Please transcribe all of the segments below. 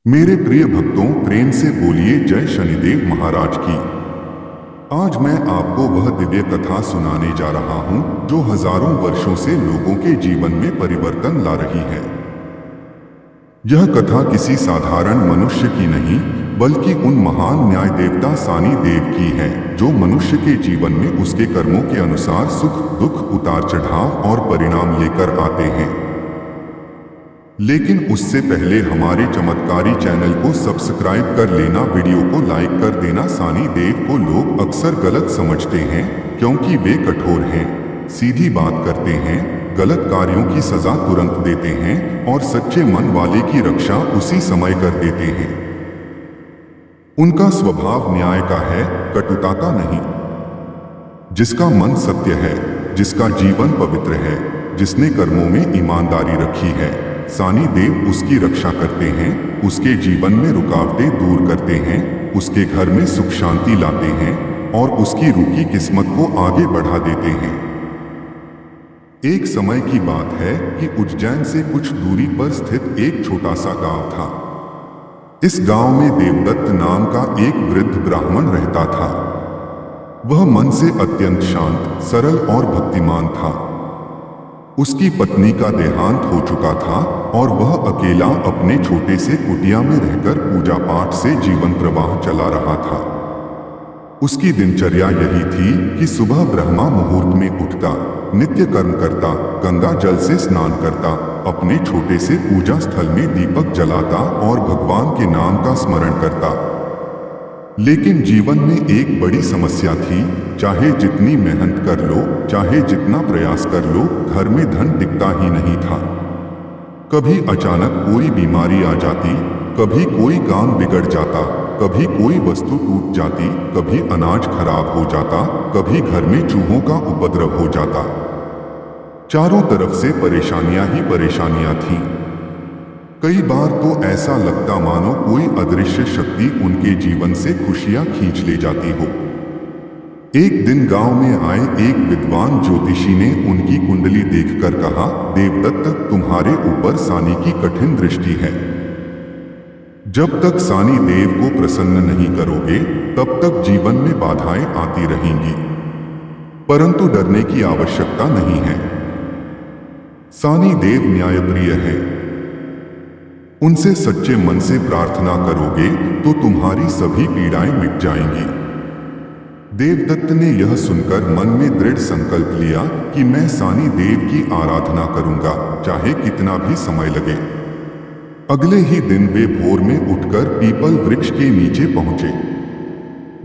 मेरे प्रिय भक्तों, प्रेम से बोलिए जय शनिदेव महाराज की। आज मैं आपको वह दिव्य कथा सुनाने जा रहा हूं जो हजारों वर्षों से लोगों के जीवन में परिवर्तन ला रही है। यह कथा किसी साधारण मनुष्य की नहीं बल्कि उन महान न्याय देवता सानी देव की है जो मनुष्य के जीवन में उसके कर्मों के अनुसार सुख दुख उतार चढ़ाव और परिणाम लेकर आते हैं। लेकिन उससे पहले हमारे चमत्कारी चैनल को सब्सक्राइब कर लेना, वीडियो को लाइक कर देना। सानी देव को लोग अक्सर गलत समझते हैं क्योंकि वे कठोर हैं, सीधी बात करते हैं, गलत कार्यों की सजा तुरंत देते हैं और सच्चे मन वाले की रक्षा उसी समय कर देते हैं। उनका स्वभाव न्याय का है, कटुता का नहीं। जिसका मन सत्य है, जिसका जीवन पवित्र है, जिसने कर्मों में ईमानदारी रखी है, सानी देव उसकी रक्षा करते हैं, उसके जीवन में रुकावटें दूर करते हैं, उसके घर में सुख शांति लाते हैं और उसकी रूखी किस्मत को आगे बढ़ा देते हैं। एक समय की बात है कि उज्जैन से कुछ दूरी पर स्थित एक छोटा सा गांव था। इस गांव में देवदत्त नाम का एक वृद्ध ब्राह्मण रहता था। वह मन से अत्यंत शांत, सरल और भक्तिमान था। उसकी पत्नी का देहांत हो चुका था और वह अकेला अपने छोटे से कुटिया में रहकर पूजा पाठ से जीवन प्रवाह चला रहा था। उसकी दिनचर्या यही थी कि सुबह ब्रह्मा मुहूर्त में उठता, नित्य कर्म करता, गंगा जल से स्नान करता, अपने छोटे से पूजा स्थल में दीपक जलाता और भगवान के नाम का स्मरण करता। लेकिन जीवन में एक बड़ी समस्या थी। चाहे जितनी मेहनत कर लो, चाहे जितना प्रयास कर लो, घर में धन टिकता ही नहीं था। कभी अचानक कोई बीमारी आ जाती, कभी कोई काम बिगड़ जाता, कभी कोई वस्तु टूट जाती, कभी अनाज खराब हो जाता, कभी घर में चूहों का उपद्रव हो जाता। चारों तरफ से परेशानियां ही परेशानियां थीं। कई बार तो ऐसा लगता मानो कोई अदृश्य शक्ति उनके जीवन से खुशियां खींच ले जाती हो। एक दिन गांव में आए एक विद्वान ज्योतिषी ने उनकी कुंडली देखकर कहा, देवदत्त, तुम्हारे ऊपर सानी की कठिन दृष्टि है। जब तक सानी देव को प्रसन्न नहीं करोगे तब तक जीवन में बाधाएं आती रहेंगी, परंतु डरने की आवश्यकता नहीं है। सानी देव न्यायप्रिय है। उनसे सच्चे मन से प्रार्थना करोगे तो तुम्हारी सभी पीड़ाएं मिट जाएंगी। देवदत्त ने यह सुनकर मन में दृढ़ संकल्प लिया कि मैं सानी देव की आराधना करूंगा, चाहे कितना भी समय लगे। अगले ही दिन वे भोर में उठकर पीपल वृक्ष के नीचे पहुंचे।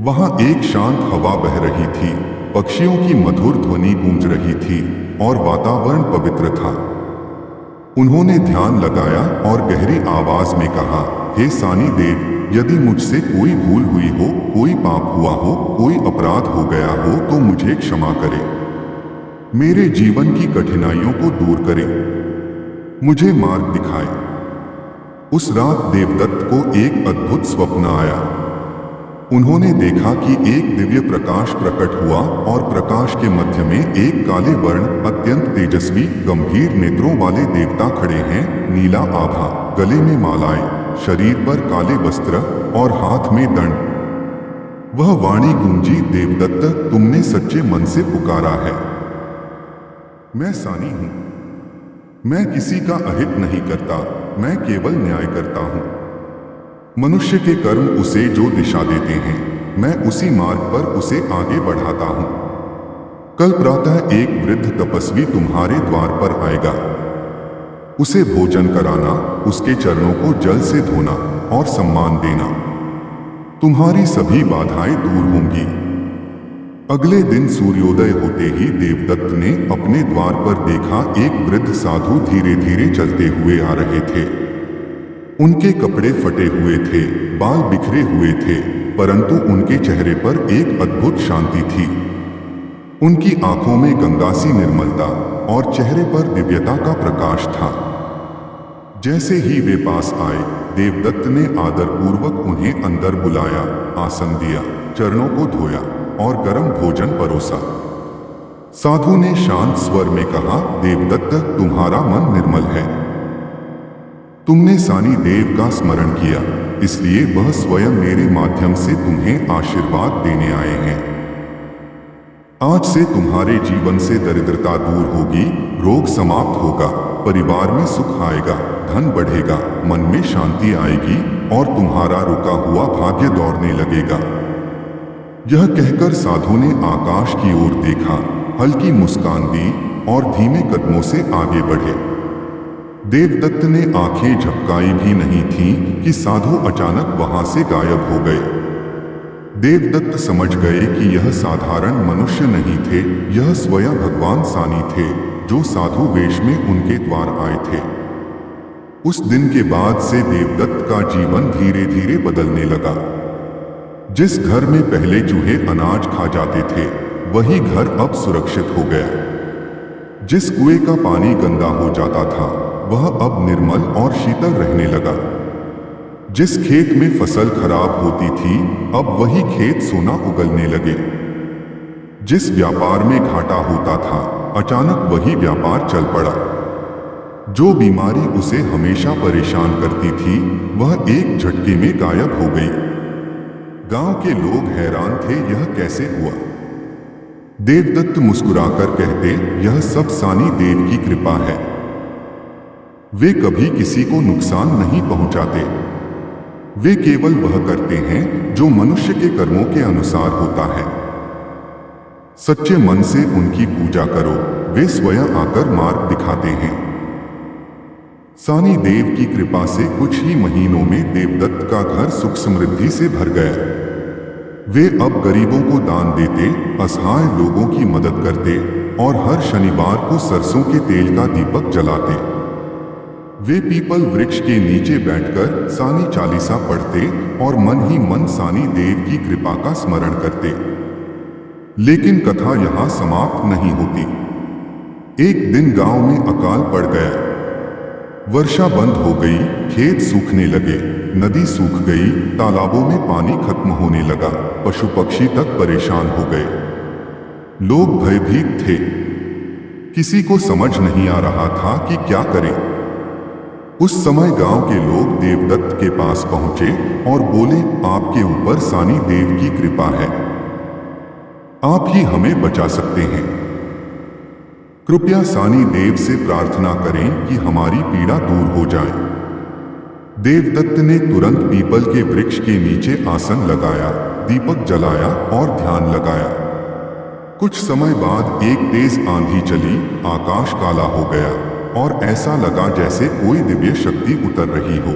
वहां एक शांत हवा बह रही थी, पक्षियों की मधुर ध्वनि गूंज रही थी और वातावरण पवित्र था। उन्होंने ध्यान लगाया और गहरी आवाज में कहा, हे सानी देव, यदि मुझसे कोई भूल हुई हो, कोई पाप हुआ हो, कोई अपराध हो गया हो तो मुझे क्षमा करें। मेरे जीवन की कठिनाइयों को दूर करें, मुझे मार्ग दिखाएं। उस रात देवदत्त को एक अद्भुत स्वप्न आया। उन्होंने देखा कि एक दिव्य प्रकाश प्रकट हुआ और प्रकाश के मध्य में एक काले वर्ण, अत्यंत तेजस्वी, गंभीर नेत्रों वाले देवता खड़े हैं। नीला आभा, गले में मालाएं, शरीर पर काले वस्त्र और हाथ में दंड। वह वाणी गूंजी, देवदत्त, तुमने सच्चे मन से पुकारा है। मैं सानी हूं। मैं किसी का अहित नहीं करता, मैं केवल न्याय करता हूं। मनुष्य के कर्म उसे जो दिशा देते हैं, मैं उसी मार्ग पर उसे आगे बढ़ाता हूं। कल प्रातः एक वृद्ध तपस्वी तुम्हारे द्वार पर आएगा। उसे भोजन कराना, उसके चरणों को जल से धोना और सम्मान देना। तुम्हारी सभी बाधाएं दूर होंगी। अगले दिन सूर्योदय होते ही देवदत्त ने अपने द्वार पर देखा, एक वृद्ध साधु धीरे धीरे चलते हुए आ रहे थे। उनके कपड़े फटे हुए थे, बाल बिखरे हुए थे, परंतु उनके चेहरे पर एक अद्भुत शांति थी। उनकी आंखों में गंगासी निर्मलता और चेहरे पर दिव्यता का प्रकाश था। जैसे ही वे पास आए, देवदत्त ने आदरपूर्वक उन्हें अंदर बुलाया, आसन दिया, चरणों को धोया और गर्म भोजन परोसा। साधु ने शांत स्वर में कहा, देवदत्त, तुम्हारा मन निर्मल है। तुमने सानी देव का स्मरण किया, इसलिए वह स्वयं मेरे माध्यम से तुम्हें आशीर्वाद देने आए हैं। आज से तुम्हारे जीवन से दरिद्रता दूर होगी, रोग समाप्त होगा, परिवार में सुख आएगा, धन बढ़ेगा, मन में शांति आएगी और तुम्हारा रुका हुआ भाग्य दौड़ने लगेगा। यह कहकर साधु ने आकाश की ओर देखा, हल्की मुस्कान दी और धीमे कदमों से आगे बढ़े। देवदत्त ने आंखें झपकाई भी नहीं थीं कि साधु अचानक वहां से गायब हो गए। देवदत्त समझ गए कि यह साधारण मनुष्य नहीं थे, यह स्वयं भगवान सानी थे जो साधु वेश में उनके द्वार आए थे। उस दिन के बाद से देवदत्त का जीवन धीरे धीरे बदलने लगा। जिस घर में पहले चूहे अनाज खा जाते थे, वही घर अब सुरक्षित हो गया। जिस कुएं का पानी गंदा हो जाता था, वह अब निर्मल और शीतल रहने लगा। जिस खेत में फसल खराब होती थी, अब वही खेत सोना उगलने लगे। जिस व्यापार में घाटा होता था, अचानक वही व्यापार चल पड़ा। जो बीमारी उसे हमेशा परेशान करती थी, वह एक झटके में गायब हो गई। गांव के लोग हैरान थे, यह कैसे हुआ? देवदत्त मुस्कुराकर कहते, यह सब सानी देव की कृपा है। वे कभी किसी को नुकसान नहीं पहुंचाते। वे केवल वह करते हैं जो मनुष्य के कर्मों के अनुसार होता है। सच्चे मन से उनकी पूजा करो, वे स्वयं आकर मार्ग दिखाते हैं। सानी देव की कृपा से कुछ ही महीनों में देवदत्त का घर सुख समृद्धि से भर गया। वे अब गरीबों को दान देते, असहाय लोगों की मदद करते और हर शनिवार को सरसों के तेल का दीपक जलाते। वे पीपल वृक्ष के नीचे बैठकर सानी चालीसा पढ़ते और मन ही मन सानी देव की कृपा का स्मरण करते। लेकिन कथा यहां समाप्त नहीं होती। एक दिन गांव में अकाल पड़ गया। वर्षा बंद हो गई, खेत सूखने लगे, नदी सूख गई, तालाबों में पानी खत्म होने लगा, पशु पक्षी तक परेशान हो गए। लोग भयभीत थे। किसी को समझ नहीं आ रहा था कि क्या करें। उस समय गांव के लोग देवदत्त के पास पहुंचे और बोले, आपके ऊपर सानी देव की कृपा है, आप ही हमें बचा सकते हैं। कृपया सानी देव से प्रार्थना करें कि हमारी पीड़ा दूर हो जाए। देवदत्त ने तुरंत पीपल के वृक्ष के नीचे आसन लगाया, दीपक जलाया और ध्यान लगाया। कुछ समय बाद एक तेज आंधी चली, आकाश काला हो गया और ऐसा लगा जैसे कोई दिव्य शक्ति उतर रही हो।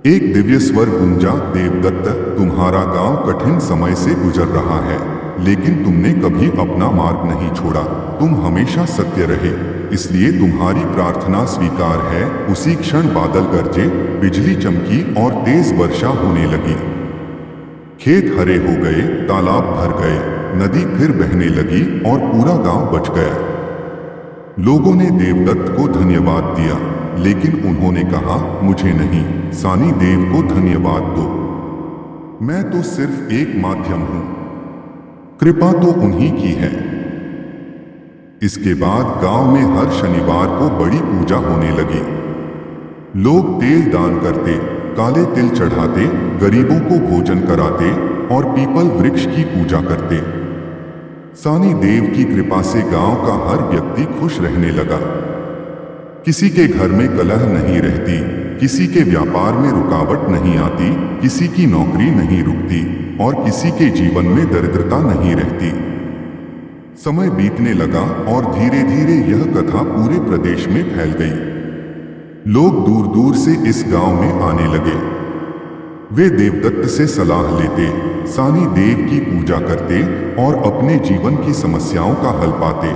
एक दिव्य स्वर गूंजा, देवदत्त, तुम्हारा गांव कठिन समय से गुजर रहा है, लेकिन तुमने कभी अपना मार्ग नहीं छोड़ा, तुम हमेशा सत्य रहे, इसलिए तुम्हारी प्रार्थना स्वीकार है। उसी क्षण बादल गरजे, बिजली चमकी और तेज वर्षा होने लगी। खेत हरे हो गए, तालाब भर गए, नदी फिर बहने लगी और पूरा गांव बच गया। लोगों ने देवदत्त को धन्यवाद दिया, लेकिन उन्होंने कहा, मुझे नहीं, सानी देव को धन्यवाद दो। मैं तो सिर्फ एक माध्यम हूं, कृपा तो उन्हीं की है। इसके बाद गांव में हर शनिवार को बड़ी पूजा होने लगी। लोग तेल दान करते, काले तिल चढ़ाते, गरीबों को भोजन कराते और पीपल वृक्ष की पूजा करते। सानी देव की कृपा से गांव का हर व्यक्ति खुश रहने लगा। किसी के घर में कलह नहीं रहती, किसी के व्यापार में रुकावट नहीं आती, किसी की नौकरी नहीं रुकती और किसी के जीवन में दरिद्रता नहीं रहती। समय बीतने लगा और धीरे धीरे यह कथा पूरे प्रदेश में फैल गई। लोग दूर दूर से इस गांव में आने लगे। वे देवदत्त से सलाह लेते, सानी देव की पूजा करते और अपने जीवन की समस्याओं का हल पाते।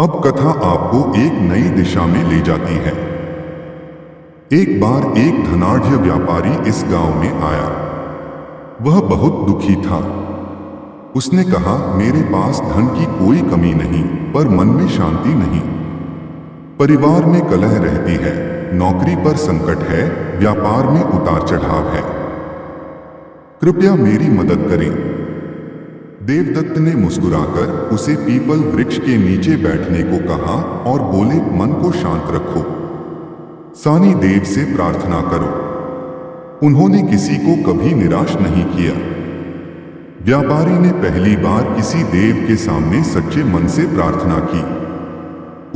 अब कथा आपको एक नई दिशा में ले जाती है। एक बार एक धनाढ्य व्यापारी इस गांव में आया। वह बहुत दुखी था। उसने कहा, मेरे पास धन की कोई कमी नहीं, पर मन में शांति नहीं। परिवार में कलह रहती है, नौकरी पर संकट है, व्यापार में उतार चढ़ाव है। कृपया मेरी मदद करें। देवदत्त ने मुस्कुराकर उसे पीपल वृक्ष के नीचे बैठने को कहा और बोले, मन को शांत रखो। सानी देव से प्रार्थना करो। उन्होंने किसी को कभी निराश नहीं किया। व्यापारी ने पहली बार किसी देव के सामने सच्चे मन से प्रार्थना की।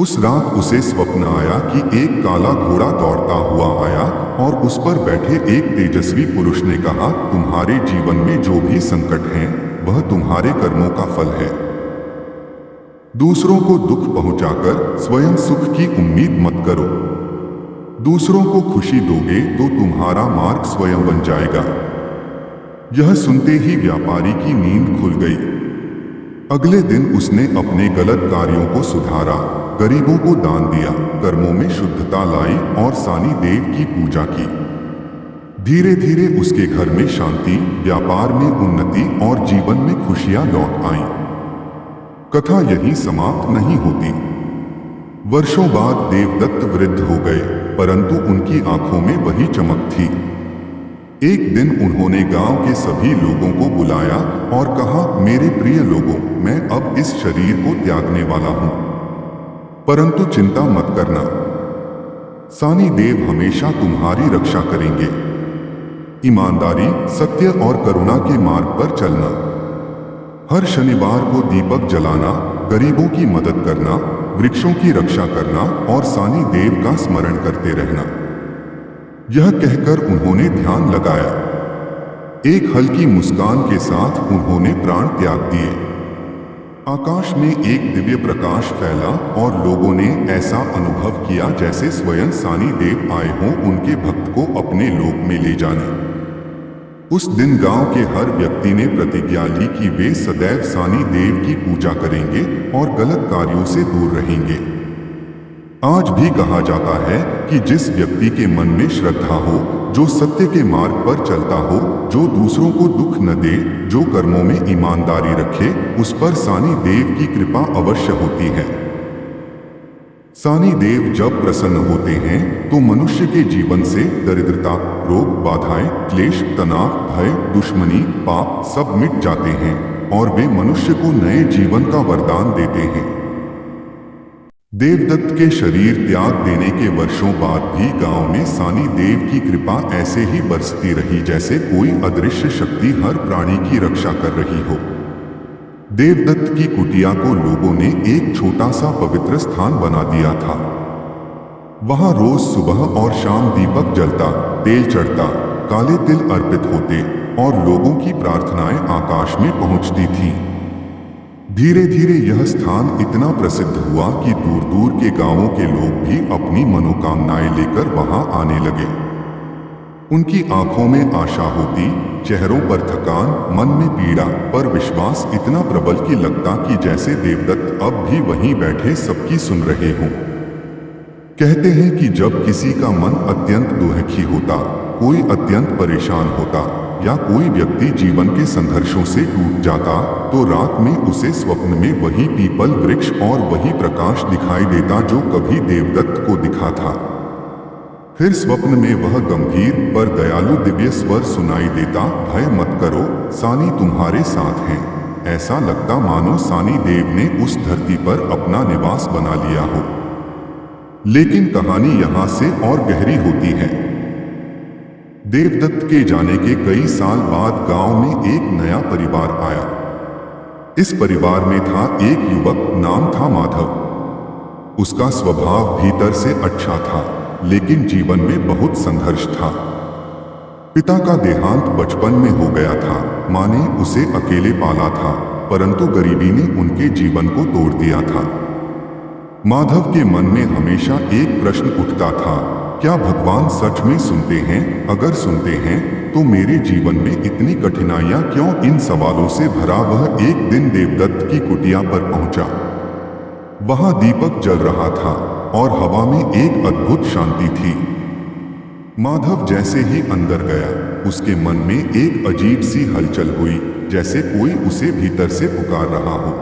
उस रात उसे स्वप्न आया कि एक काला घोड़ा दौड़ता हुआ आया और उस पर बैठे एक तेजस्वी पुरुष ने कहा, तुम्हारे जीवन में जो भी संकट हैं, वह तुम्हारे कर्मों का फल है। दूसरों को दुख पहुंचाकर स्वयं सुख की उम्मीद मत करो। दूसरों को खुशी दोगे तो तुम्हारा मार्ग स्वयं बन जाएगा। यह सुनते ही व्यापारी की नींद खुल गई। अगले दिन उसने अपने गलत कार्यों को सुधारा, गरीबों को दान दिया, कर्मों में शुद्धता लाई और सानी देव की पूजा की। धीरे धीरे उसके घर में शांति, व्यापार में उन्नति और जीवन में खुशियां लौट आईं। कथा यहीं समाप्त नहीं होती। वर्षों बाद देवदत्त वृद्ध हो गए, परंतु उनकी आंखों में वही चमक थी। एक दिन उन्होंने गांव के सभी लोगों को बुलाया और कहा, मेरे प्रिय लोगों, मैं अब इस शरीर को त्यागने वाला हूं, परंतु चिंता मत करना। सानी देव हमेशा तुम्हारी रक्षा करेंगे। ईमानदारी, सत्य और करुणा के मार्ग पर चलना। हर शनिवार को दीपक जलाना, गरीबों की मदद करना, वृक्षों की रक्षा करना और सानी देव का स्मरण करते रहना। यह कहकर उन्होंने ध्यान लगाया। एक हल्की मुस्कान के साथ उन्होंने प्राण त्याग दिए। आकाश में एक दिव्य प्रकाश फैला और लोगों ने ऐसा अनुभव किया जैसे स्वयं सानी देव आए हों उनके भक्त को अपने लोक में ले जाने। उस दिन गांव के हर व्यक्ति ने प्रतिज्ञा ली कि वे सदैव सानी देव की पूजा करेंगे और गलत कार्यों से दूर रहेंगे। आज भी कहा जाता है कि जिस व्यक्ति के मन में श्रद्धा हो, जो सत्य के मार्ग पर चलता हो, जो दूसरों को दुख न दे, जो कर्मों में ईमानदारी रखे, उस पर सानी देव की कृपा अवश्य होती है। सानी देव जब प्रसन्न होते हैं तो मनुष्य के जीवन से दरिद्रता, रोग, बाधाएं, क्लेश, तनाव, भय, दुश्मनी, पाप सब मिट जाते हैं और वे मनुष्य को नए जीवन का वरदान देते हैं। देवदत्त के शरीर त्याग देने के वर्षों बाद भी गांव में सानी देव की कृपा ऐसे ही बरसती रही जैसे कोई अदृश्य शक्ति हर प्राणी की रक्षा कर रही हो। देवदत्त की कुटिया को लोगों ने एक छोटा सा पवित्र स्थान बना दिया था। वहां रोज सुबह और शाम दीपक जलता, तेल चढ़ता, काले तिल अर्पित होते और लोगों की प्रार्थनाएं आकाश में पहुंचती थीं। धीरे धीरे यह स्थान इतना प्रसिद्ध हुआ कि दूर दूर के गांवों के लोग भी अपनी मनोकामनाएं लेकर वहां आने लगे। उनकी आंखों में आशा होती, चेहरों पर थकान, मन में पीड़ा, पर विश्वास इतना प्रबल कि लगता कि जैसे देवदत्त अब भी वहीं बैठे सबकी सुन रहे हों। कहते हैं कि जब किसी का मन अत्यंत दुखी होता, कोई अत्यंत परेशान होता या कोई व्यक्ति जीवन के संघर्षों से टूट जाता, तो रात में उसे स्वप्न में वही पीपल वृक्ष और वही प्रकाश दिखाई देता जो कभी देवदत्त को दिखा था। फिर स्वप्न में वह गंभीर पर दयालु दिव्य स्वर सुनाई देता, भय मत करो, सानी तुम्हारे साथ हैं। ऐसा लगता मानो सानी देव ने उस धरती पर अपना निवास बना लिया हो। लेकिन कहानी यहाँ से और गहरी होती है। देवदत्त के जाने के कई साल बाद गांव में एक नया परिवार आया। इस परिवार में था एक युवक, नाम था माधव। उसका स्वभाव भीतर से अच्छा था, लेकिन जीवन में बहुत संघर्ष था। पिता का देहांत बचपन में हो गया था। मां ने उसे अकेले पाला था, परंतु गरीबी ने उनके जीवन को तोड़ दिया था। माधव के मन में हमेशा एक प्रश्न उठता था, क्या भगवान सच में सुनते हैं? अगर सुनते हैं तो मेरे जीवन में इतनी कठिनाइयां क्यों? इन सवालों से भरा वह एक दिन देवदत्त की कुटिया पर पहुंचा। वहां दीपक जल रहा था और हवा में एक अद्भुत शांति थी। माधव जैसे ही अंदर गया, उसके मन में एक अजीब सी हलचल हुई, जैसे कोई उसे भीतर से पुकार रहा हो।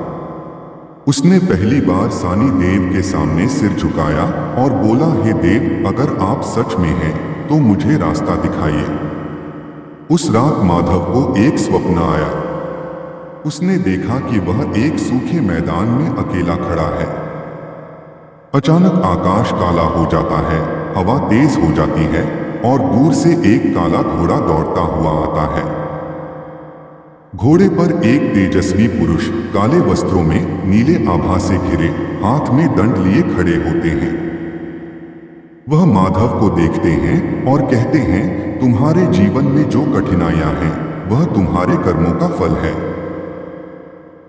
उसने पहली बार सानी देव के सामने सिर झुकाया और बोला, हे देव, अगर आप सच में हैं तो मुझे रास्ता दिखाइए। उस रात माधव को एक स्वप्न आया। उसने देखा कि वह एक सूखे मैदान में अकेला खड़ा है। अचानक आकाश काला हो जाता है, हवा तेज हो जाती है और दूर से एक काला घोड़ा दौड़ता हुआ आता है। घोड़े पर एक तेजस्वी पुरुष काले वस्त्रों में नीले आभा से घिरे हाथ में दंड लिए खड़े होते हैं। वह माधव को देखते हैं और कहते हैं, तुम्हारे जीवन में जो कठिनाइयां हैं वह तुम्हारे कर्मों का फल है।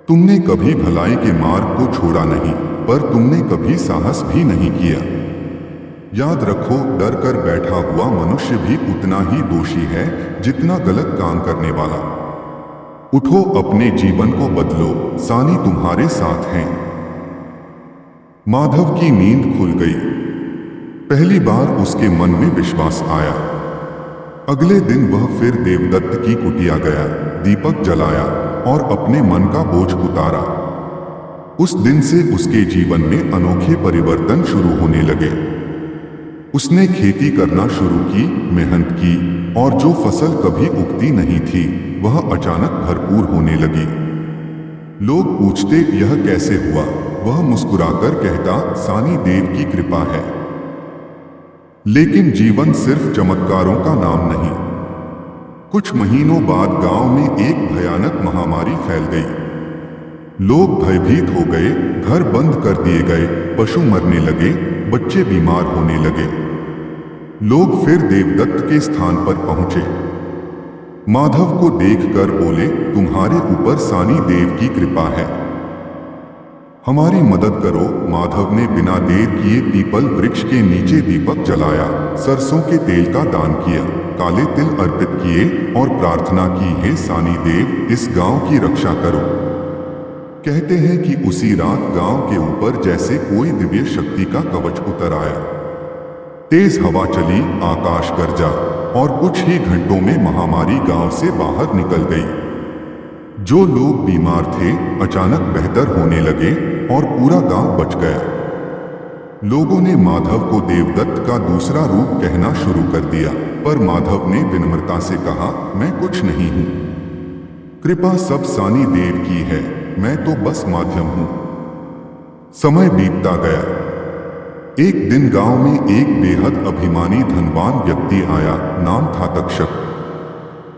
तुमने कभी भलाई के मार्ग को छोड़ा नहीं, पर तुमने कभी साहस भी नहीं किया। याद रखो, डर कर बैठा हुआ मनुष्य भी उतना ही दोषी है जितना गलत काम करने वाला। उठो, अपने जीवन को बदलो, सानी तुम्हारे साथ हैं। माधव की नींद खुल गई। पहली बार उसके मन में विश्वास आया। अगले दिन वह फिर देवदत्त की कुटिया गया, दीपक जलाया और अपने मन का बोझ उतारा। उस दिन से उसके जीवन में अनोखे परिवर्तन शुरू होने लगे। उसने खेती करना शुरू की, मेहनत की और जो फसल कभी उगती नहीं थी वह अचानक भरपूर होने लगी। लोग पूछते, यह कैसे हुआ? वह मुस्कुराकर कहता, सानी देव की कृपा है। लेकिन जीवन सिर्फ चमत्कारों का नाम नहीं। कुछ महीनों बाद गांव में एक भयानक महामारी फैल गई। लोग भयभीत हो गए, घर बंद कर दिए गए, पशु मरने लगे, बच्चे बीमार होने लगे। लोग फिर देवदत्त के स्थान पर पहुंचे। माधव को देखकर बोले, तुम्हारे ऊपर सानी देव की कृपा है, हमारी मदद करो। माधव ने बिना देर किए पीपल वृक्ष के नीचे दीपक जलाया, सरसों के तेल का दान किया, काले तिल अर्पित किए और प्रार्थना की, हे सानी देव, इस गांव की रक्षा करो। कहते हैं कि उसी रात गांव के ऊपर जैसे कोई दिव्य शक्ति का कवच उतर आया। तेज हवा चली, आकाश गरजा और कुछ ही घंटों में महामारी गांव से बाहर निकल गई। जो लोग बीमार थे अचानक बेहतर होने लगे और पूरा गांव बच गया। लोगों ने माधव को देवदत्त का दूसरा रूप कहना शुरू कर दिया, पर माधव ने विनम्रता से कहा, मैं कुछ नहीं हूं। कृपा सब सानी देव की है, मैं तो बस माध्यम हूं। समय बीतता गया। एक दिन गांव में एक बेहद अभिमानी धनवान व्यक्ति आया। नाम था तक्षक।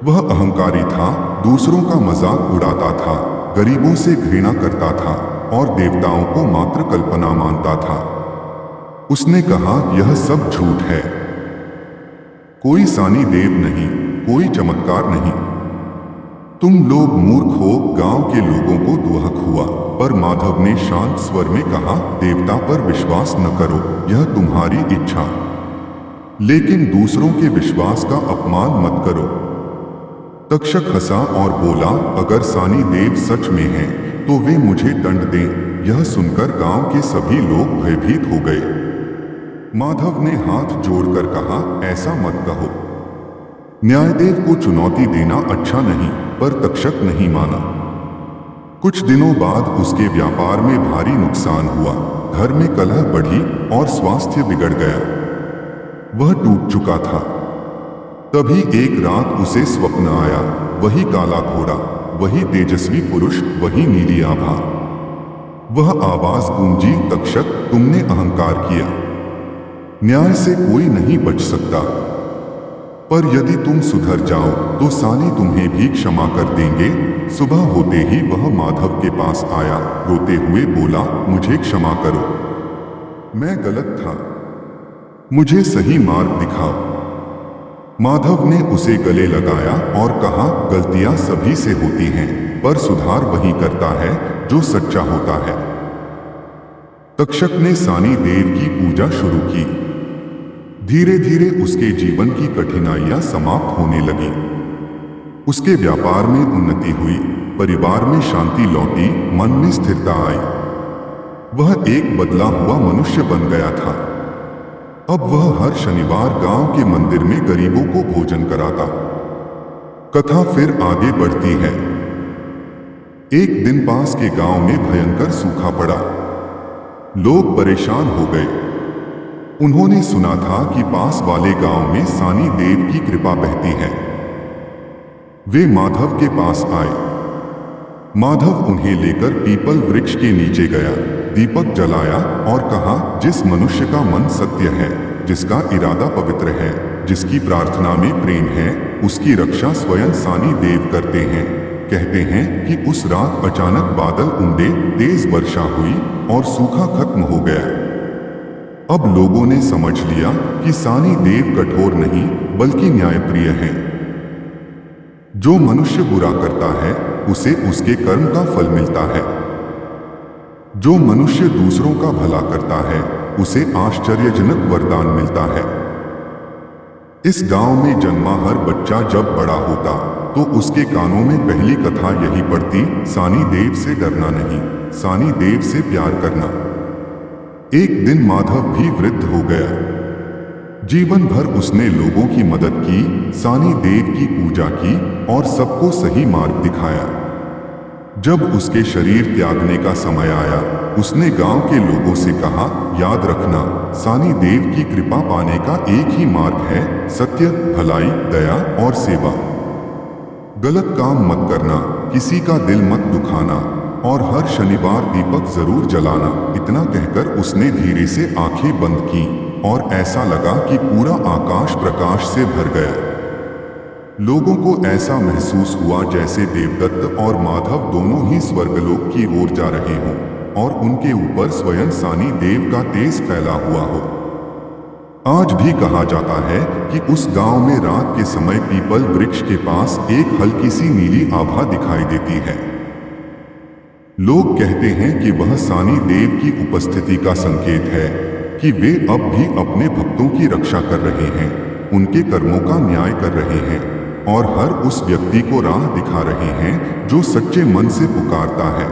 वह अहंकारी था, दूसरों का मजाक उड़ाता था, गरीबों से घृणा करता था और देवताओं को मात्र कल्पना मानता था। उसने कहा, यह सब झूठ है, कोई सानी देव नहीं, कोई चमत्कार नहीं। तुम लोग मूर्ख हो। गांव के लोगों को दुहक हुआ, पर माधव ने शांत स्वर में कहा, देवता पर विश्वास न करो, यह तुम्हारी इच्छा, लेकिन दूसरों के विश्वास का अपमान मत करो। तक्षक हंसा और बोला, अगर सानी देव सच में हैं, तो वे मुझे दंड दें। यह सुनकर गांव के सभी लोग भयभीत हो गए। माधव ने हाथ जोड़कर कहा, ऐसा मत कहो। न्यायदेव को चुनौती देना अच्छा नहीं, पर तक्षक नहीं माना। कुछ दिनों बाद उसके व्यापार में भारी नुकसान हुआ, घर में कलह बढ़ी और स्वास्थ्य बिगड़ गया। वह टूट चुका था। तभी एक रात उसे स्वप्न आया, वही काला घोड़ा, वही तेजस्वी पुरुष, वही नीली आभा। वह आवाज गूंजी, तक्षक, तुमने अहंकार किया, न्याय से कोई नहीं बच सकता, पर यदि तुम सुधर जाओ तो सानी तुम्हें भी क्षमा कर देंगे। सुबह होते ही वह माधव के पास आया, रोते हुए बोला, मुझे क्षमा करो, मैं गलत था, मुझे सही मार्ग दिखाओ। माधव ने उसे गले लगाया और कहा, गलतियां सभी से होती हैं, पर सुधार वही करता है जो सच्चा होता है। तक्षक ने सानी देव की पूजा शुरू की। धीरे धीरे उसके जीवन की कठिनाइयां समाप्त होने लगी। उसके व्यापार में उन्नति हुई, परिवार में शांति लौटी, मन में स्थिरता आई। वह एक बदला हुआ मनुष्य बन गया था। अब वह हर शनिवार गांव के मंदिर में गरीबों को भोजन कराता। कथा फिर आगे बढ़ती है। एक दिन पास के गांव में भयंकर सूखा पड़ा। लोग परेशान हो गए। उन्होंने सुना था कि पास वाले गांव में सानी देव की कृपा बहती है। वे माधव के पास आए। माधव उन्हें लेकर पीपल वृक्ष के नीचे गया, दीपक जलाया और कहा, जिस मनुष्य का मन सत्य है, जिसका इरादा पवित्र है, जिसकी प्रार्थना में प्रेम है, उसकी रक्षा स्वयं सानी देव करते हैं। कहते हैं कि उस रात अचानक बादल उमड़े, तेज वर्षा हुई और सूखा खत्म हो गया। अब लोगों ने समझ लिया कि सानी देव कठोर नहीं बल्कि न्यायप्रिय हैं। जो मनुष्य बुरा करता है उसे उसके कर्म का फल मिलता है। जो मनुष्य दूसरों का भला करता है उसे आश्चर्यजनक वरदान मिलता है। इस गांव में जन्मा हर बच्चा जब बड़ा होता तो उसके कानों में पहली कथा यही पड़ती, सानी देव से डरना नहीं, सानी देव से प्यार करना। एक दिन माधव भी वृद्ध हो गया। जीवन भर उसने लोगों की मदद की, सानी देव की पूजा की और सबको सही मार्ग दिखाया। जब उसके शरीर त्यागने का समय आया, उसने गांव के लोगों से कहा, याद रखना, सानी देव की कृपा पाने का एक ही मार्ग है, सत्य, भलाई, दया और सेवा। गलत काम मत करना, किसी का दिल मत दुखाना और हर शनिवार दीपक जरूर जलाना। इतना कहकर उसने धीरे से आंखें बंद की और ऐसा लगा कि पूरा आकाश प्रकाश से भर गया। लोगों को ऐसा महसूस हुआ जैसे देवदत्त और माधव दोनों ही स्वर्गलोक की ओर जा रहे हों और उनके ऊपर स्वयं सानी देव का तेज फैला हुआ हो। आज भी कहा जाता है कि उस गांव में रात के समय पीपल वृक्ष के पास एक हल्की सी नीली आभा दिखाई देती है। लोग कहते हैं कि वह सानी देव की उपस्थिति का संकेत है कि वे अब भी अपने भक्तों की रक्षा कर रहे हैं, उनके कर्मों का न्याय कर रहे हैं और हर उस व्यक्ति को राह दिखा रहे हैं जो सच्चे मन से पुकारता है।